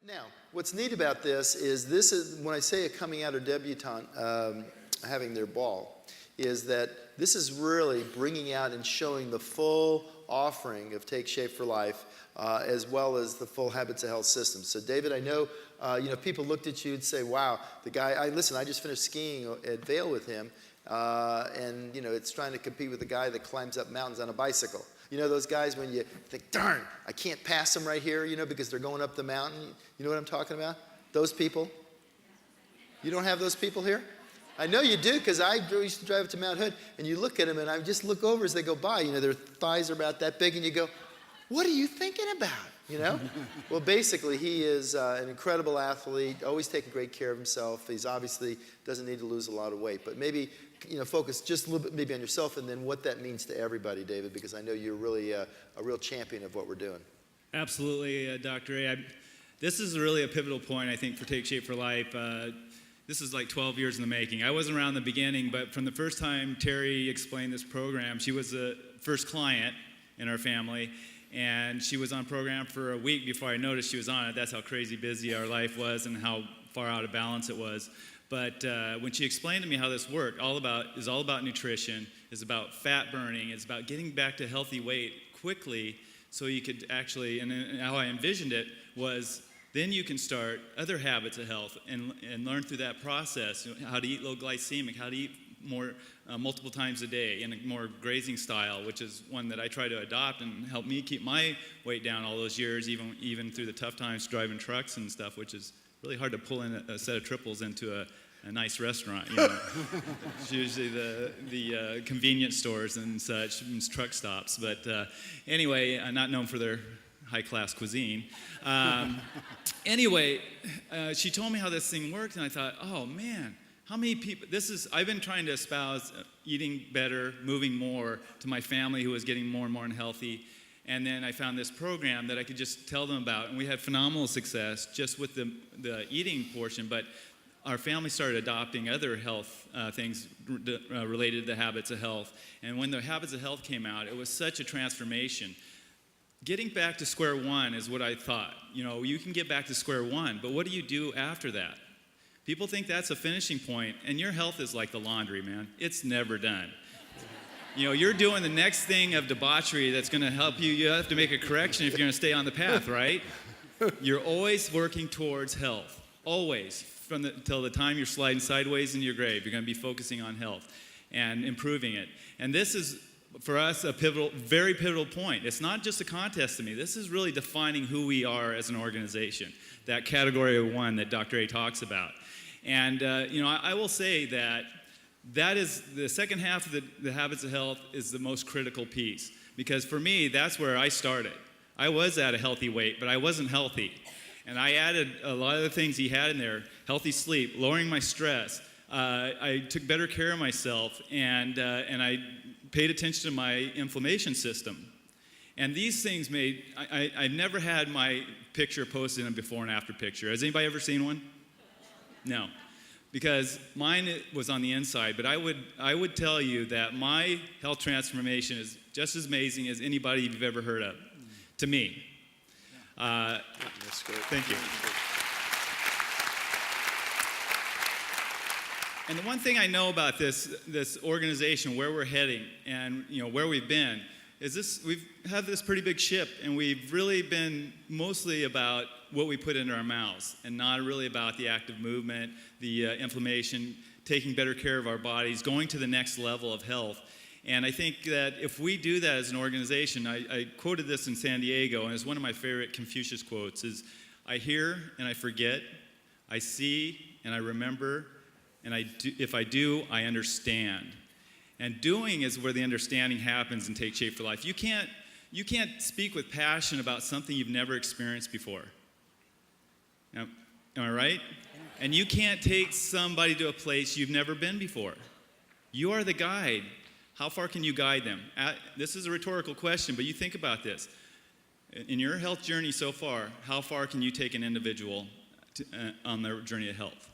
Now, what's neat about this is when I say a coming out or debutante having their ball, is that this is really bringing out and showing the full offering of Take Shape for Life, as well as the full Habits of Health system. So, David, I know, people looked at you and say, "Wow, the guy." I just finished skiing at Vail with him, and it's trying to compete with the guy that climbs up mountains on a bicycle. You know those guys when you think, darn, I can't pass them right here, because they're going up the mountain. You know what I'm talking about? Those people? You don't have those people here? I know you do, because I used to drive up to Mount Hood, and you look at them, and I just look over as they go by. Their thighs are about that big, and you go, what are you thinking about? Well, basically, he is an incredible athlete, always taking great care of himself. He's obviously doesn't need to lose a lot of weight, but maybe focus just a little bit maybe on yourself and then what that means to everybody, David, because I know you're really a real champion of what we're doing. Absolutely, Dr. A. This is really a pivotal point, I think, for Take Shape for Life. This is like 12 years in the making. I wasn't around the beginning, but from the first time Terry explained this program, she was the first client in our family, and she was on program for a week before I noticed she was on it. That's how crazy busy our life was and how far out of balance it was. But when she explained to me how this worked, is all about nutrition, is about fat burning, it's about getting back to healthy weight quickly so you could actually, and how I envisioned it was, then you can start other habits of health and learn through that process how to eat low glycemic, how to eat more multiple times a day in a more grazing style, which is one that I try to adopt and help me keep my weight down all those years, even through the tough times driving trucks and stuff, which is really hard to pull in a set of triples into a nice restaurant. It's usually the convenience stores and such, and truck stops. But anyway, not known for their high-class cuisine. Anyway, she told me how this thing worked, and I thought, oh man, how many people, I've been trying to espouse eating better, moving more to my family who was getting more and more unhealthy. And then I found this program that I could just tell them about, and we had phenomenal success just with the eating portion, but our family started adopting other health things related to the Habits of Health. And when the Habits of Health came out, it was such a transformation. Getting back to square one is what I thought. You can get back to square one, but what do you do after that? People think that's a finishing point, and your health is like the laundry, man. It's never done. You're doing the next thing of debauchery that's going to help you. You have to make a correction if you're going to stay on the path, right? You're always working towards health, always. Till the time you're sliding sideways in your grave, you're going to be focusing on health and improving it. And this is, for us, a very pivotal point. It's not just a contest to me. This is really defining who we are as an organization, that category of one that Dr. A talks about. And, I will say that is the second half of the Habits of Health is the most critical piece. Because for me, that's where I started. I was at a healthy weight, but I wasn't healthy. And I added a lot of the things he had in there: healthy sleep, lowering my stress. I took better care of myself, and I paid attention to my inflammation system. And these things I've never had my picture posted in a before and after picture. Has anybody ever seen one? No. Because mine was on the inside, but I would tell you that my health transformation is just as amazing as anybody you've ever heard of, to me. That's great. Thank you. And the one thing I know about this organization, where we're heading, and where we've been, is we have this pretty big ship, and we've really been mostly about what we put into our mouths, and not really about the active movement, the inflammation, taking better care of our bodies, going to the next level of health. And I think that if we do that as an organization, I quoted this in San Diego, and it's one of my favorite Confucius quotes, is, I hear and I forget, I see and I remember, and if I do, I understand. And doing is where the understanding happens and Take Shape for Life. You can't speak with passion about something you've never experienced before. Now, am I right? And you can't take somebody to a place you've never been before. You are the guide. How far can you guide them? This is a rhetorical question, but you think about this. In your health journey so far, how far can you take an individual on their journey of health?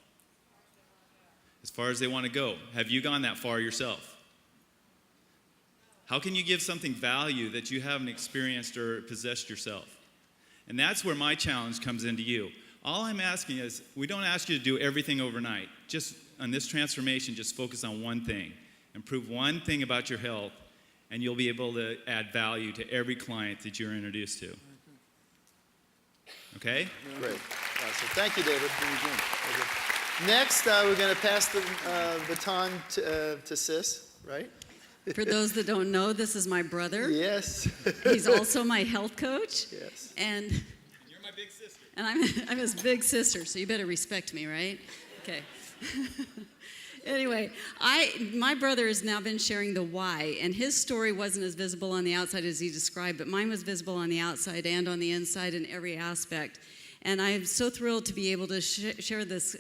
As far as they want to go. Have you gone that far yourself? How can you give something value that you haven't experienced or possessed yourself? And that's where my challenge comes into you. All I'm asking is, we don't ask you to do everything overnight. Just on this transformation, just focus on one thing. Improve one thing about your health, and you'll be able to add value to every client that you're introduced to. Okay? Great. Awesome. Thank you, David. Okay. Next, we're going to pass the baton to Sis, right? For those that don't know, this is my brother. Yes. He's also my health coach. Yes. And You're my big sister. And I'm his big sister, so you better respect me, right? Okay. Anyway, my brother has now been sharing the why, and his story wasn't as visible on the outside as he described, but mine was visible on the outside and on the inside in every aspect. And I'm so thrilled to be able to share this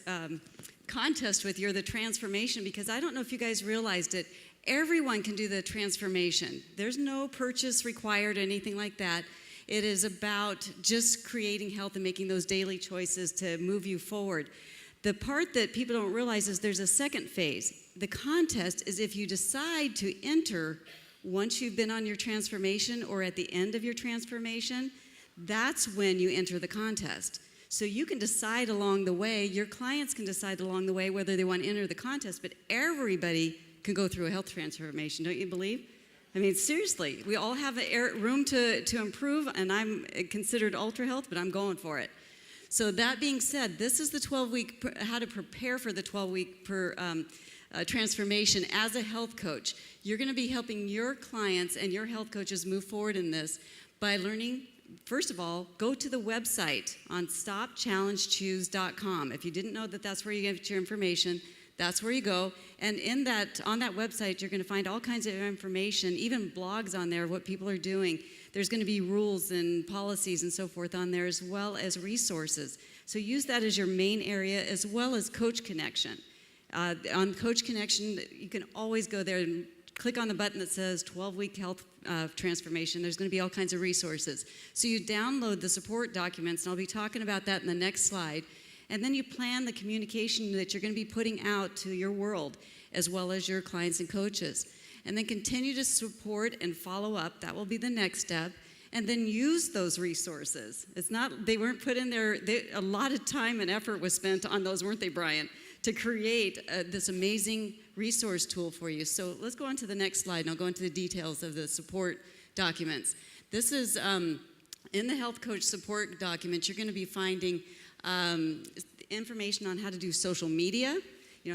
contest with you, or the transformation, because I don't know if you guys realized it. Everyone can do the transformation. There's no purchase required, anything like that. It is about just creating health and making those daily choices to move you forward. The part that people don't realize is there's a second phase. The contest is if you decide to enter once you've been on your transformation or at the end of your transformation, that's when you enter the contest. So you can decide along the way, your clients can decide along the way whether they want to enter the contest, but everybody can go through a health transformation, don't you believe? I mean, seriously, we all have room to improve, and I'm considered ultra health, but I'm going for it. So that being said, this is the 12-week, how to prepare for the 12-week transformation as a health coach. You're going to be helping your clients and your health coaches move forward in this by learning. First of all, go to the website on stopchallengechoose.com. If you didn't know that that's where you get your information, that's where you go. And on that website, you're going to find all kinds of information, even blogs on there, what people are doing. There's going to be rules and policies and so forth on there, as well as resources. So use that as your main area, as well as Coach Connection. On Coach Connection, you can always go there and click on the button that says 12-week health transformation. There's going to be all kinds of resources. So you download the support documents, and I'll be talking about that in the next slide. And then you plan the communication that you're going to be putting out to your world, as well as your clients and coaches. And then continue to support and follow up. That will be the next step. And then use those resources. It's not, they weren't put in there, a lot of time and effort was spent on those, weren't they, Brian? To create this amazing resource tool for you. So let's go on to the next slide, and I'll go into the details of the support documents. This is, in the health coach support document, you're going to be finding information on how to do social media,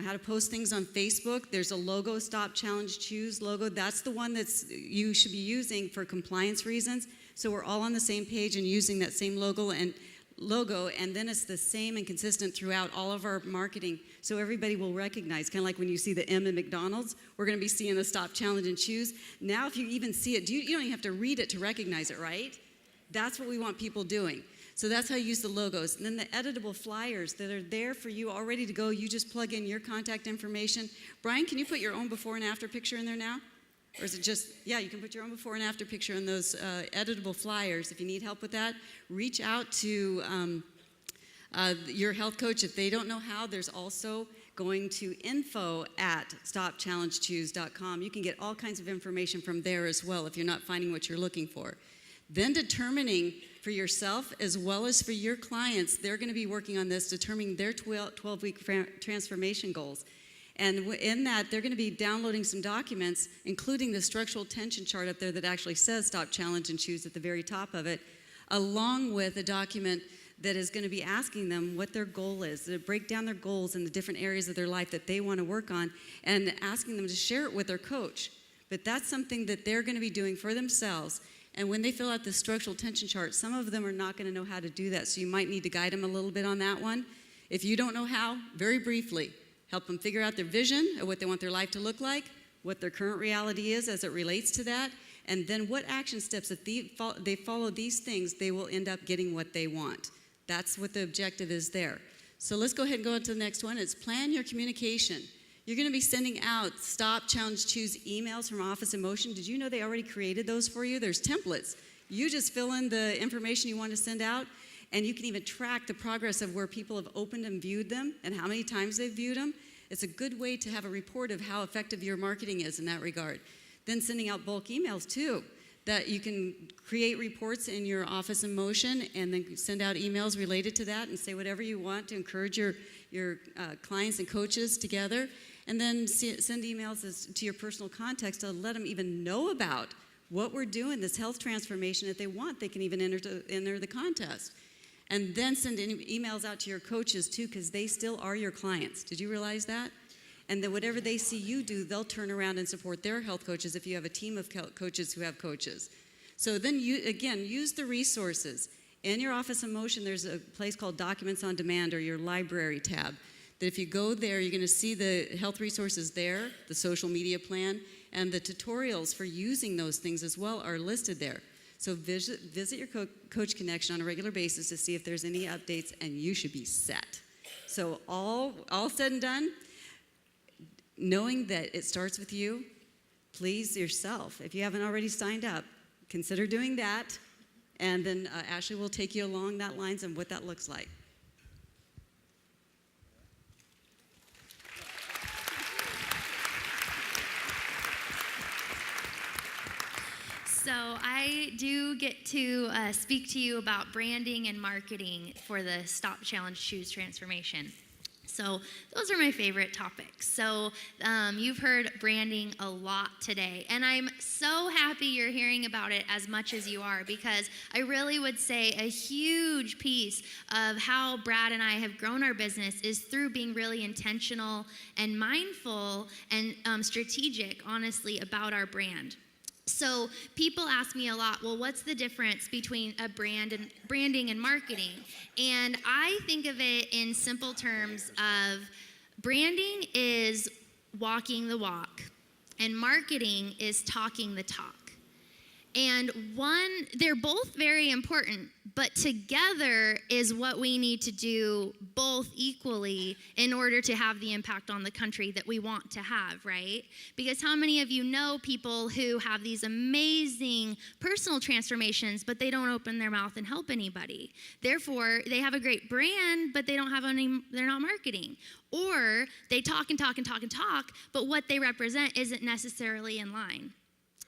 how to post things on Facebook. There's a logo, Stop Challenge Choose logo. That's the one you should be using for compliance reasons. So we're all on the same page and using that same logo, and then it's the same and consistent throughout all of our marketing, so everybody will recognize, kind of like when you see the M in McDonald's, we're going to be seeing the Stop Challenge and Choose. Now if you even see it, you don't even have to read it to recognize it, right? That's what we want people doing. So that's how you use the logos. And then the editable flyers that are there for you all ready to go, you just plug in your contact information. Brian, can you put your own before and after picture in there now? Or is it just, yeah, you can put your own before and after picture in those editable flyers. If you need help with that, reach out to your health coach. If they don't know how, there's also going to info@stopchallengechoose.com. You can get all kinds of information from there as well if you're not finding what you're looking for. Then determining for yourself as well as for your clients, they're going to be working on this, determining their 12-week transformation goals. And in that, they're going to be downloading some documents, including the structural tension chart up there that actually says Stop Challenge and Choose at the very top of it, along with a document that is going to be asking them what their goal is, to break down their goals in the different areas of their life that they want to work on, and asking them to share it with their coach. But that's something that they're going to be doing for themselves. And when they fill out the structural tension chart, some of them are not going to know how to do that, so you might need to guide them a little bit on that one. If you don't know how, very briefly, help them figure out their vision of what they want their life to look like, what their current reality is as it relates to that, and then what action steps, if they follow these things, they will end up getting what they want. That's what the objective is there. So let's go ahead and go on to the next one. It's plan your communication. You're going to be sending out Stop Challenge Choose emails from Office in Motion. Did you know they already created those for you? There's templates. You just fill in the information you want to send out, and you can even track the progress of where people have opened and viewed them and how many times they've viewed them. It's a good way to have a report of how effective your marketing is in that regard. Then sending out bulk emails too. that you can create reports in your Office in Motion and then send out emails related to that and say whatever you want to encourage your clients and coaches together. And then send emails to your personal contacts to let them even know about what we're doing, this health transformation. If they want, they can even enter the contest. And then send emails out to your coaches too, because they still are your clients. Did you realize that? And then whatever they see you do, they'll turn around and support their health coaches if you have a team of coaches who have coaches. So then use the resources. In your Office in Motion, there's a place called Documents on Demand, or your library tab. That if you go there, you're going to see the health resources there, the social media plan, and the tutorials for using those things as well are listed there. So visit your Coach Connection on a regular basis to see if there's any updates, and you should be set. So all said and done, knowing that it starts with you, please yourself. If you haven't already signed up, consider doing that, and then Ashley will take you along that lines and what that looks like. So I do get to speak to you about branding and marketing for the Stop Challenge Choose Transformation. So those are my favorite topics. So you've heard branding a lot today, and I'm so happy you're hearing about it as much as you are, because I really would say a huge piece of how Brad and I have grown our business is through being really intentional and mindful and strategic, honestly, about our brand. So people ask me a lot, well, what's the difference between a brand and branding and marketing? And I think of it in simple terms of branding is walking the walk, and marketing is talking the talk. And they're both very important, but together is what we need to do both equally in order to have the impact on the country that we want to have, right? Because how many of you know people who have these amazing personal transformations, but they don't open their mouth and help anybody? Therefore, they have a great brand, but they're not marketing. Or they talk and talk and talk and talk, but what they represent isn't necessarily in line.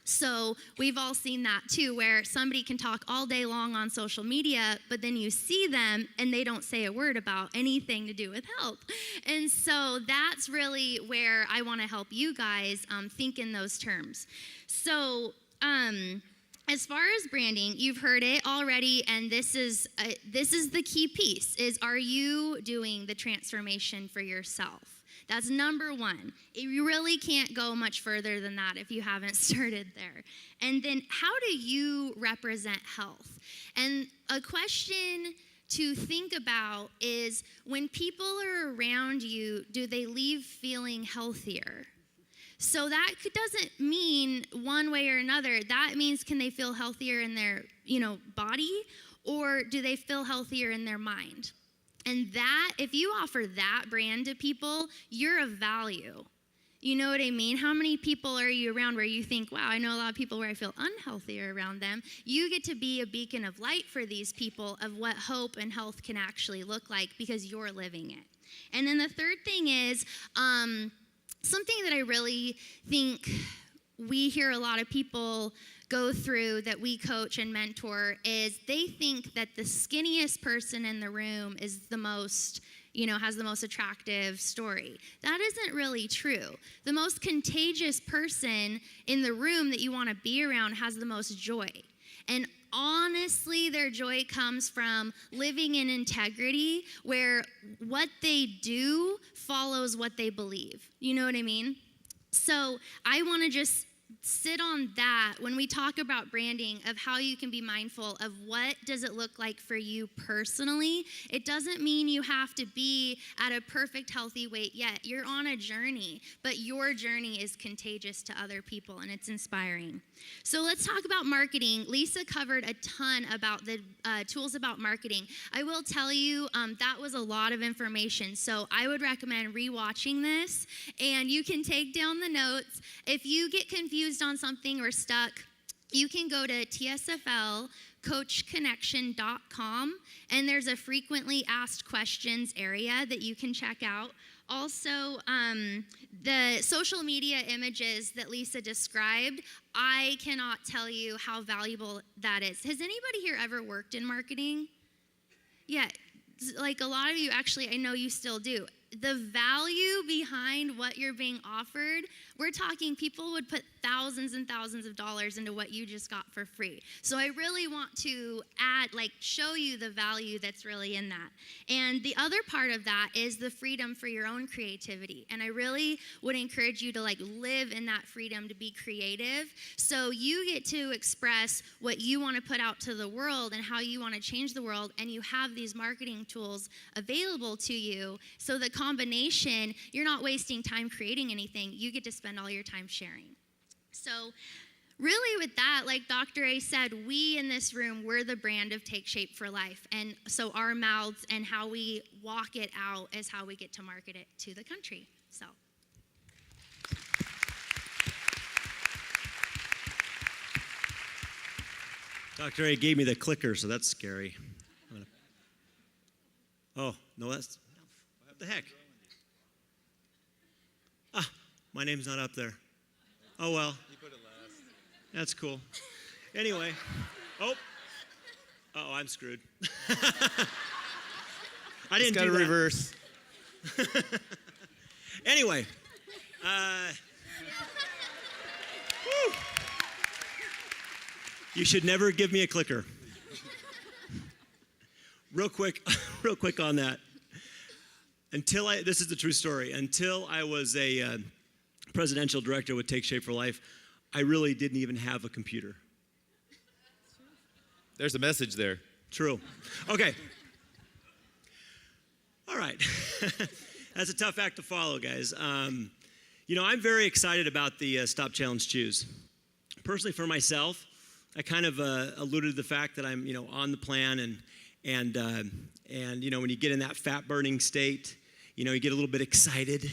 So we've all seen that too, where somebody can talk all day long on social media, but then you see them and they don't say a word about anything to do with health. And so that's really where I want to help you guys think in those terms. So as far as branding, you've heard it already, and this is the key piece, is are you doing the transformation for yourself? That's number one. You really can't go much further than that if you haven't started there. And then how do you represent health? And a question to think about is, when people are around you, do they leave feeling healthier? So that doesn't mean one way or another. That means, can they feel healthier in their, body, or do they feel healthier in their mind? And that, if you offer that brand to people, you're of value. You know what I mean? How many people are you around where you think, wow, I know a lot of people where I feel unhealthy around them? You get to be a beacon of light for these people of what hope and health can actually look like, because you're living it. And then the third thing is something that I really think we hear a lot of people go through that we coach and mentor is they think that the skinniest person in the room is the most, has the most attractive story. That isn't really true. The most contagious person in the room that you want to be around has the most joy. And honestly, their joy comes from living in integrity, where what they do follows what they believe. You know what I mean? So I want to just sit on that when we talk about branding, of how you can be mindful of what does it look like for you personally. It doesn't mean you have to be at a perfect healthy weight yet. You're on a journey, but your journey is contagious to other people, and it's inspiring. So let's talk about marketing. Lisa covered a ton about the tools about marketing. I will tell you that was a lot of information, so I would recommend rewatching this, and you can take down the notes. If you get confused on something or stuck, you can go to TSFL coachconnection.com, and there's a frequently asked questions area that you can check out. Also, the social media images that Lisa described, I cannot tell you how valuable that is. Has anybody here ever worked in marketing? Yeah, like a lot of you, actually, I know you still do. The value behind what you're being offered, we're talking people would put thousands and thousands of dollars into what you just got for free. So I really want to show you the value that's really in that. And the other part of that is the freedom for your own creativity. And I really would encourage you to live in that freedom to be creative. So you get to express what you want to put out to the world and how you want to change the world. And you have these marketing tools available to you. So the combination, you're not wasting time creating anything. You get to spend all your time sharing. So really with that, like Dr. A said, we in this room, we're the brand of Take Shape for Life. And so our mouths and how we walk it out is how we get to market it to the country. So. Dr. A gave me the clicker, so that's scary. Oh, no, that's, what the heck? My name's not up there. Oh, well. You put it last. That's cool. Anyway. Oh, I'm screwed. I didn't do that. Reverse. Anyway. Whew. You should never give me a clicker. Real quick on that. This is the true story. Until I was a presidential director with Take Shape for Life, I really didn't even have a computer. There's a message there. True. Okay. All right. That's a tough act to follow, guys. I'm very excited about the Stop Challenge Choose. Personally, for myself, I kind of alluded to the fact that I'm, on the plan, and when you get in that fat burning state, you get a little bit excited.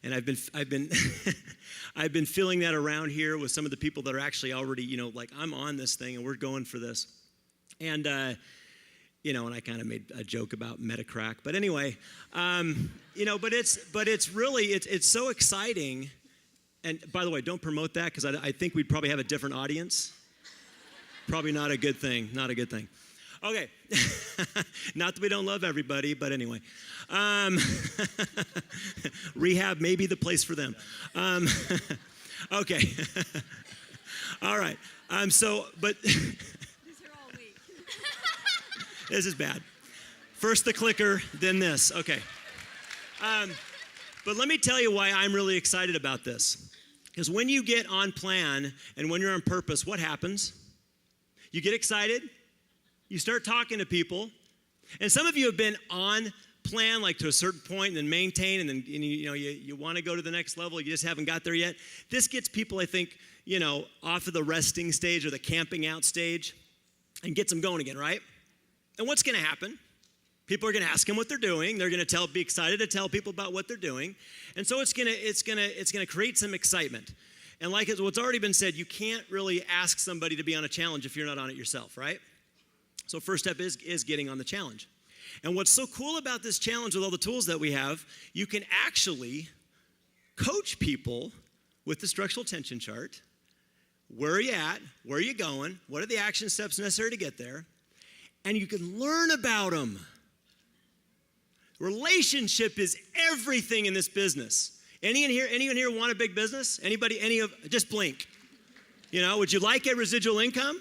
And I've been I've been feeling that around here with some of the people that are actually already, I'm on this thing and we're going for this. And and I kind of made a joke about Metacrack. But anyway, but it's really it's so exciting. And by the way, don't promote that because I think we'd probably have a different audience. Probably not a good thing. Not a good thing. Okay. Not that we don't love everybody, but anyway. Rehab may be the place for them. Okay. All right. These are all weak. This is bad. First the clicker, then this. Okay. But let me tell you why I'm really excited about this. Because when you get on plan and when you're on purpose, what happens? You get excited. You start talking to people, and some of you have been on plan to a certain point and then maintain, and then you want to go to the next level. You just haven't got there yet. This gets people, I think, off of the resting stage or the camping out stage, and gets them going again, right? And what's going to happen? People are going to ask them what they're doing. They're going to be excited to tell people about what they're doing, and so it's going to create some excitement. And like what's already been said, you can't really ask somebody to be on a challenge if you're not on it yourself, right? So first step is getting on the challenge. And what's so cool about this challenge with all the tools that we have, you can actually coach people with the structural tension chart. Where are you at? Where are you going? What are the action steps necessary to get there? And you can learn about them. Relationship is everything in this business. Anyone here want a big business? Anybody? Just blink. Would you like a residual income?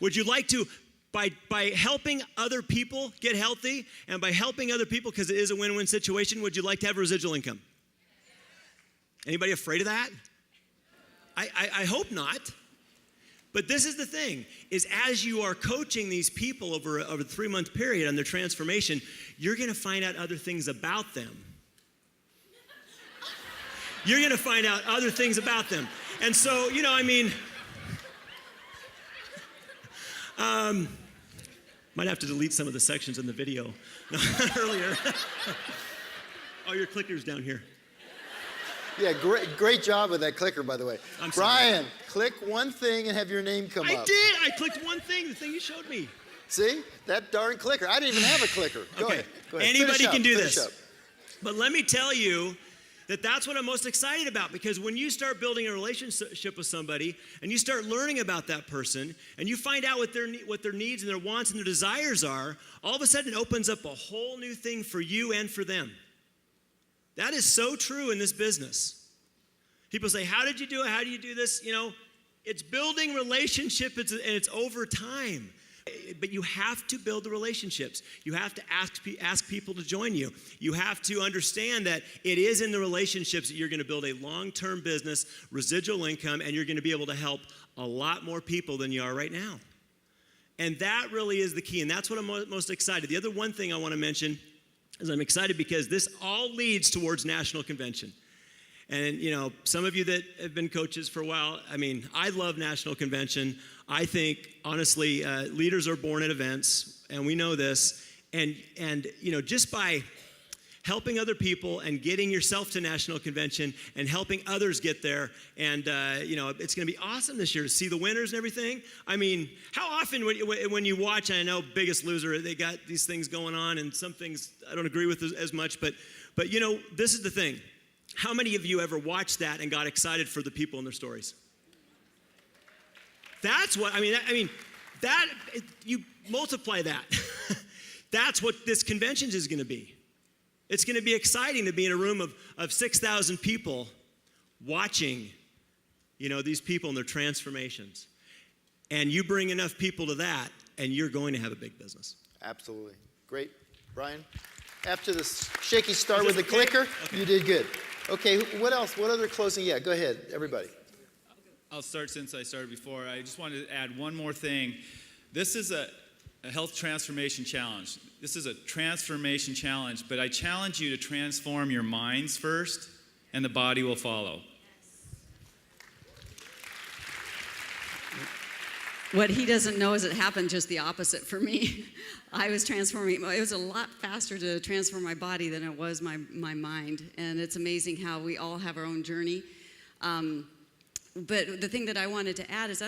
Would you like to, by helping other people get healthy, and by helping other people, because it is a win-win situation, would you like to have residual income? Anybody afraid of that? I hope not. But this is the thing, is as you are coaching these people over a 3-month period on their transformation, you're going to find out other things about them. You're going to find out other things about them. And so, might have to delete some of the sections in the video earlier. Oh, your clicker's down here. Yeah, great job with that clicker, by the way. I'm sorry. Brian, click one thing and have your name come I up. did. I clicked one thing, the thing you showed me. See? That darn clicker. I didn't even have a clicker. Go Okay. ahead. Go ahead. Anybody Finish can up, do finish this. up. But let me tell you that that's what I'm most excited about, because when you start building a relationship with somebody and you start learning about that person and you find out what their needs and their wants and their desires are, all of a sudden it opens up a whole new thing for you and for them. That is so true in this business. People say, how did you do it? How do you do this? You know, it's building relationship, and it's over time. But you have to build the relationships. You have to ask people to join you. You have to understand that it is in the relationships that you're going to build a long-term business, residual income, and you're going to be able to help a lot more people than you are right now. And that really is the key, and that's what I'm most excited. The other one thing I want to mention is I'm excited because this all leads towards National Convention. And, you know, some of you that have been coaches for a while, I mean, I love National Convention. I think, honestly, leaders are born at events, and we know this. And you know, just by helping other people and getting yourself to National Convention and helping others get there, and, you know, it's going to be awesome this year to see the winners and everything. I mean, how often when you watch, I know Biggest Loser, they got these things going on, and some things I don't agree with as much, but you know, this is the thing. How many of you ever watched that and got excited for the people and their stories? That's what, I mean, that, you multiply that. That's what this convention is going to be. It's going to be exciting to be in a room of 6,000 people watching, you know, these people and their transformations. And you bring enough people to that, and you're going to have a big business. Absolutely. Great. Brian? After the shaky start with the clicker, you did good. Okay, what else? What other closing? Yeah, go ahead, everybody. I'll start since I started before. I just wanted to add one more thing. This is a health transformation challenge. This is a transformation challenge, but I challenge you to transform your minds first, and the body will follow. What he doesn't know is it happened just the opposite for me. I was transforming. It was a lot faster to transform my body than it was my mind. And it's amazing how we all have our own journey. But the thing that I wanted to add is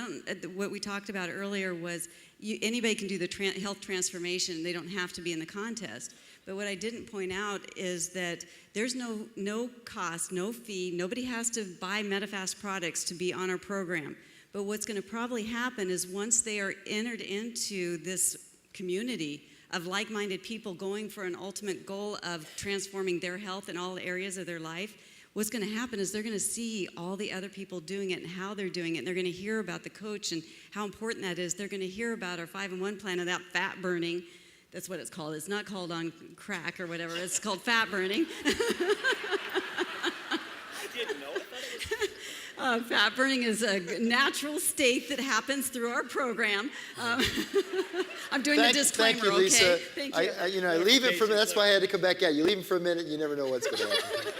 what we talked about earlier was anybody can do the health transformation. They don't have to be in the contest. But what I didn't point out is that there's no cost, no fee. Nobody has to buy Medifast products to be on our program. But what's going to probably happen is once they are entered into this community of like-minded people going for an ultimate goal of transforming their health in all areas of their life, what's going to happen is they're going to see all the other people doing it and how they're doing it. And they're going to hear about the coach and how important that is. They're going to hear about our 5-in-1 plan and that fat burning. That's what it's called. It's not called on crack or whatever. It's called fat burning. I didn't know. Fat burning is a natural state that happens through our program. I'm doing the disclaimer, thank you, Lisa. okay? Thank you. I leave it for a minute. That's why I had to come back out. You leave it for a minute, you never know what's going to happen.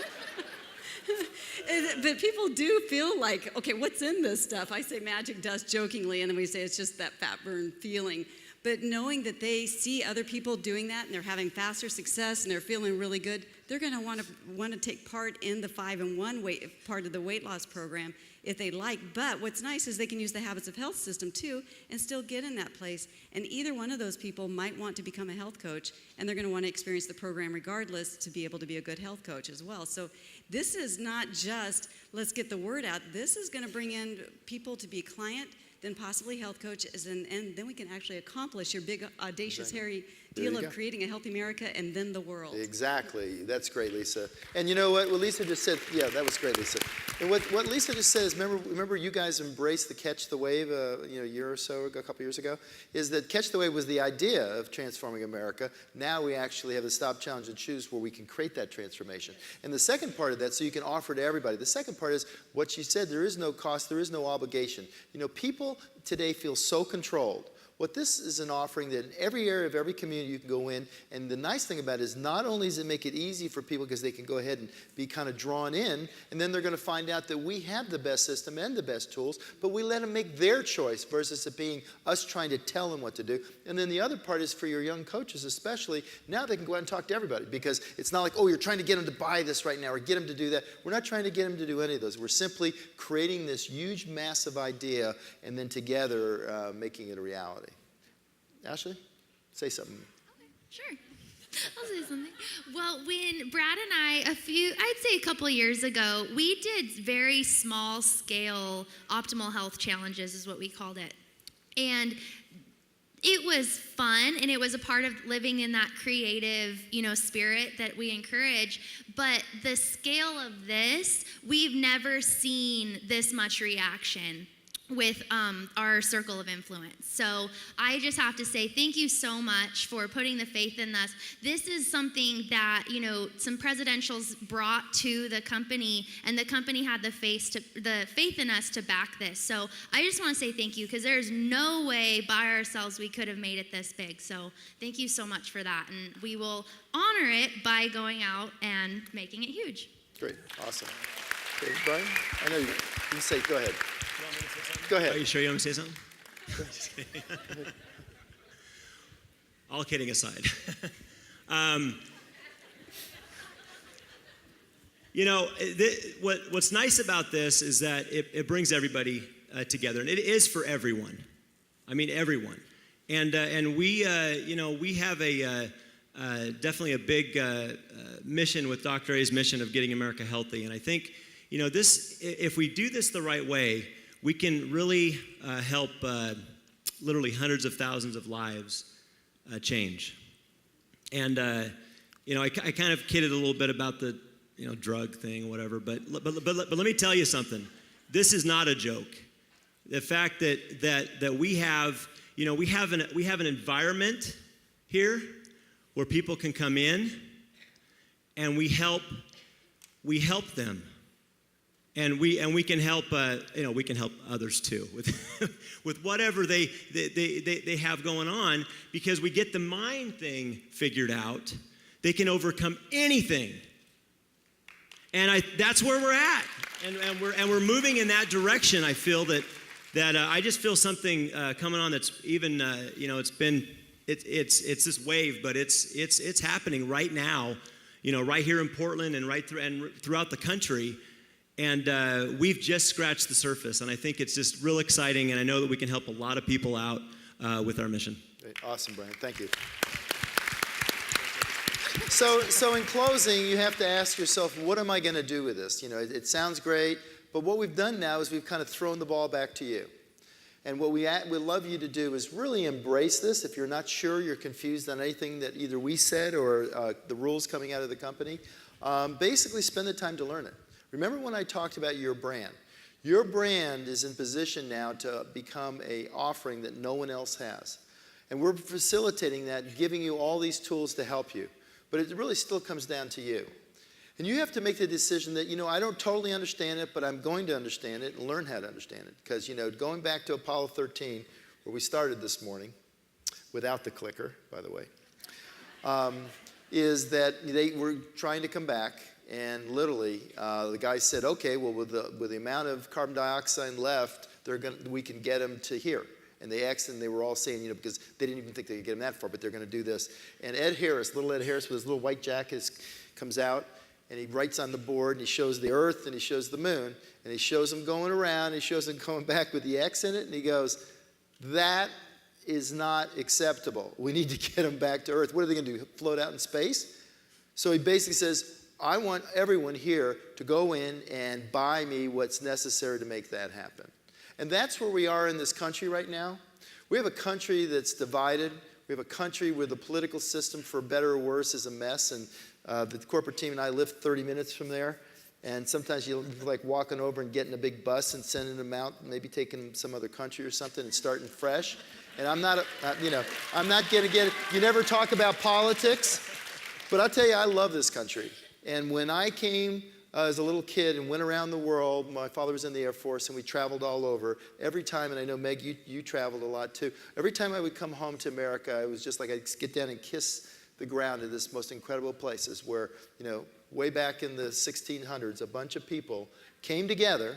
But people do feel like, okay, what's in this stuff? I say magic dust jokingly, and then we say it's just that fat burn feeling. But knowing that they see other people doing that and they're having faster success and they're feeling really good, they're going to want to take part in the 5-in-1 part of the weight loss program if they like. But what's nice is they can use the Habits of Health system too and still get in that place. And either one of those people might want to become a health coach, and they're going to want to experience the program regardless to be able to be a good health coach as well. So this is not just let's get the word out. This is going to bring in people to be a client, then possibly health coaches, and then we can actually accomplish your big, audacious, hairy deal of creating a healthy America and then the world. Exactly. That's great, Lisa. And you know what Lisa just said? Yeah, that was great, Lisa. And what Lisa just said is, remember you guys embraced the Catch the Wave a year or so ago, a couple years ago? Is that Catch the Wave was the idea of transforming America. Now we actually have the Stop, Challenge, and Choose where we can create that transformation. And the second part of that, so you can offer to everybody. The second part is what she said, there is no cost, there is no obligation. You know, people today feel so controlled. What this is an offering that in every area of every community you can go in, and the nice thing about it is not only does it make it easy for people because they can go ahead and be kind of drawn in, and then they're going to find out that we have the best system and the best tools, but we let them make their choice versus it being us trying to tell them what to do. And then the other part is for your young coaches especially, now they can go out and talk to everybody because it's not like, oh, you're trying to get them to buy this right now or get them to do that. We're not trying to get them to do any of those. We're simply creating this huge, massive idea and then together making it a reality. Ashley, say something. Okay, sure. I'll say something. Well, when Brad and I, I'd say a couple of years ago, we did very small scale optimal health challenges is what we called it. And it was fun, and it was a part of living in that creative, spirit that we encourage. But the scale of this, we've never seen this much reaction with our circle of influence. So I just have to say thank you so much for putting the faith in us. This is something that, some presidentials brought to the company, and the company had the faith in us to back this. So I just want to say thank you, because there's no way by ourselves we could have made it this big. So thank you so much for that. And we will honor it by going out and making it huge. Great, awesome. Okay, Brian, I know you can say, go ahead. Go ahead. Are you sure you want me to say something? All kidding aside. What's nice about this is that it brings everybody together, and it is for everyone. I mean, everyone. And we have definitely a big mission with Dr. A's mission of getting America healthy. And I think, if we do this the right way, we can really help literally hundreds of thousands of lives change. And, I kind of kidded a little bit about the, drug thing or whatever, but let me tell you something. This is not a joke. The fact that we have, we have an environment here where people can come in and we help them. And we can help we can help others too with whatever they have going on, because we get the mind thing figured out. They can overcome anything, and that's where we're at, and we're moving in that direction. I feel that I just feel something coming on that's even it's this wave, but it's happening right now, right here in Portland and throughout the country. And we've just scratched the surface, and I think it's just real exciting, and I know that we can help a lot of people out with our mission. Great. Awesome, Brian. Thank you. So in closing, you have to ask yourself, what am I going to do with this? It sounds great, but what we've done now is we've kind of thrown the ball back to you. And what we love you to do is really embrace this. If you're not sure, you're confused on anything that either we said or the rules coming out of the company, basically spend the time to learn it. Remember when I talked about your brand? Your brand is in position now to become an offering that no one else has. And we're facilitating that, giving you all these tools to help you. But it really still comes down to you. And you have to make the decision that, I don't totally understand it, but I'm going to understand it and learn how to understand it. Because, going back to Apollo 13, where we started this morning, without the clicker, by the way, is that they were trying to come back. And literally, the guy said, okay, well, with the amount of carbon dioxide left, we can get them to here. And they asked, and they were all saying, because they didn't even think they could get them that far, but they're going to do this. And little Ed Harris with his little white jacket comes out, and he writes on the board, and he shows the Earth, and he shows the moon, and he shows them going around, and he shows them coming back with the X in it, and he goes, that is not acceptable. We need to get them back to Earth. What are they going to do, float out in space? So he basically says, I want everyone here to go in and buy me what's necessary to make that happen. And that's where we are in this country right now. We have a country that's divided. We have a country where the political system, for better or worse, is a mess. And the corporate team and I live 30 minutes from there. And sometimes you like walking over and getting a big bus and sending them out, maybe taking them to some other country or something and starting fresh. And I'm not going to get it. You never talk about politics. But I'll tell you, I love this country. And when I came as a little kid and went around the world. My father was in the Air Force, and we traveled all over. Every time, and I know, Meg, you traveled a lot too. Every time I would come home to America, it was just like I'd get down and kiss the ground in this most incredible places where, way back in the 1600s, a bunch of people came together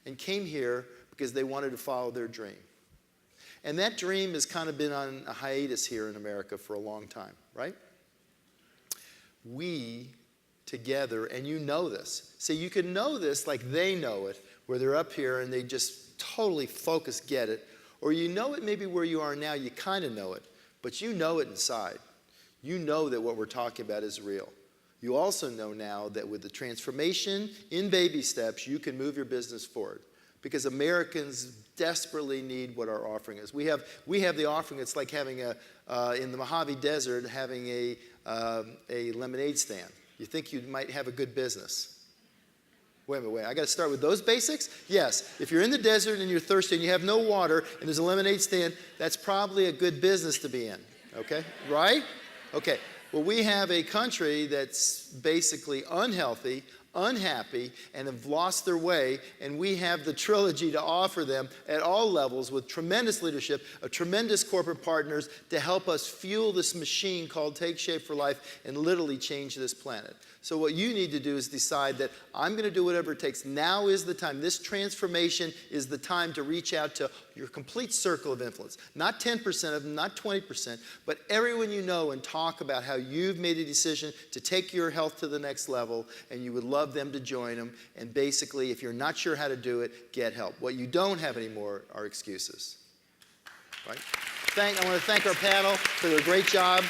and came here because they wanted to follow their dream. And that dream has kind of been on a hiatus here in America for a long time, right? We together, and you know this. See, you can know this like they know it, where they're up here and they just totally focus, get it. Or you know it maybe where you are now, you kind of know it, but you know it inside. You know that what we're talking about is real. You also know now that with the transformation in baby steps, you can move your business forward. Because Americans desperately need what our offering is. We have the offering. It's like having in the Mojave Desert, having a lemonade stand. You think you might have a good business. Wait a minute, I got to start with those basics? Yes, if you're in the desert and you're thirsty and you have no water and there's a lemonade stand, that's probably a good business to be in, okay? Right? Okay, well, we have a country that's basically unhealthy, unhappy, and have lost their way, and we have the trilogy to offer them at all levels with tremendous leadership, tremendous corporate partners to help us fuel this machine called Take Shape for Life and literally change this planet. So what you need to do is decide that I'm going to do whatever it takes. Now is the time. This transformation is the time to reach out to your complete circle of influence. Not 10% of them, not 20%, but everyone you know, and talk about how you've made a decision to take your health to the next level and you would love them to join them. And basically, if you're not sure how to do it, get help. What you don't have anymore are excuses. Right? I want to thank our panel for their great job.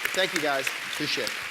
Thank you, guys. Appreciate it.